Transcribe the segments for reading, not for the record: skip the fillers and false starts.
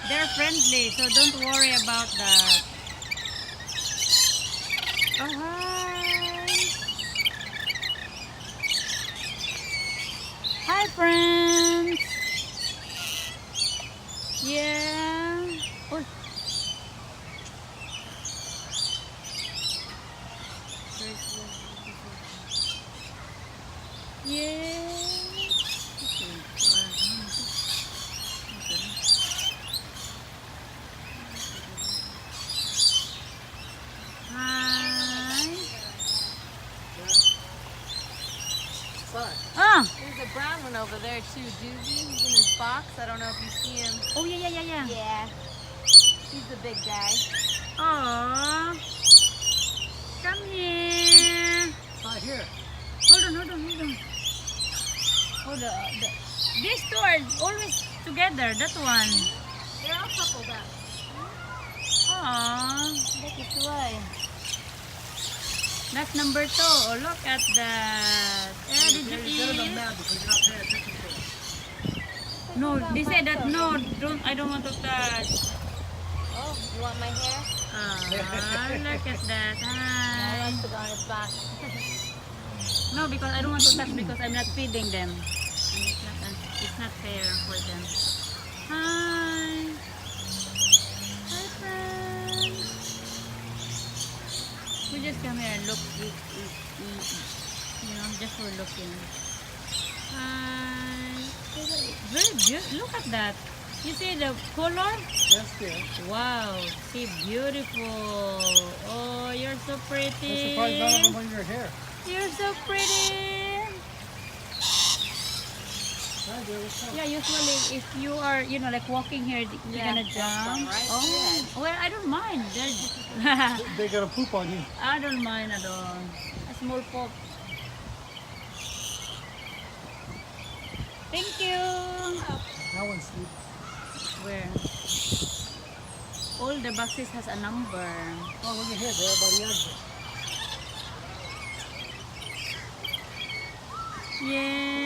They're friendly, so don't worry about that. Oh, hi. Hi, friends. Yeah. Oh. Yeah. Hi. Ah. There's a brown one over there too, Doogie. He's in his box. I don't know if you see him. Oh, yeah. Yeah. He's the big guy. Aww. Come here. Right here. Hold on. Hold on. These two are always together. That one. They're all coupled up. Aww. That is why. That's number 2. Oh, look at that. Yeah, did you eat? No, they said that no, don't. I don't want to touch. Oh, you want my hair? Look at that. I Hi. like to go on his box. No, because I don't want to touch because I'm not feeding them. And it's not fair for them. Hi. Hi, friends. We just come here and look, you know, just for looking. Hi. Very beautiful. Look at that. You see the color? Yes, dear. Wow. See, beautiful. Oh, you're so pretty. I'm surprised none of them on your hair. You're so pretty. Hi, dear. What's up? Yeah, usually if you are, you know, like walking here, you're Yeah, gonna that's jump. one, right? Oh, well, I don't mind. They gotta poop on you. I don't mind at all. A small pop. Thank you. That one's sleep. Where? All the boxes has a number. Oh, look at here, there, by the exit. Yes.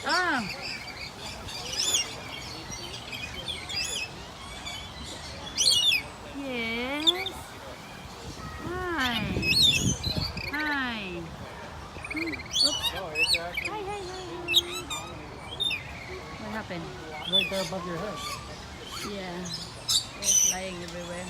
Ah. Yes. Hi. Hi. Oops. Oh, it's actually Hi. What happened? right there above your head. Yeah. It's lying everywhere.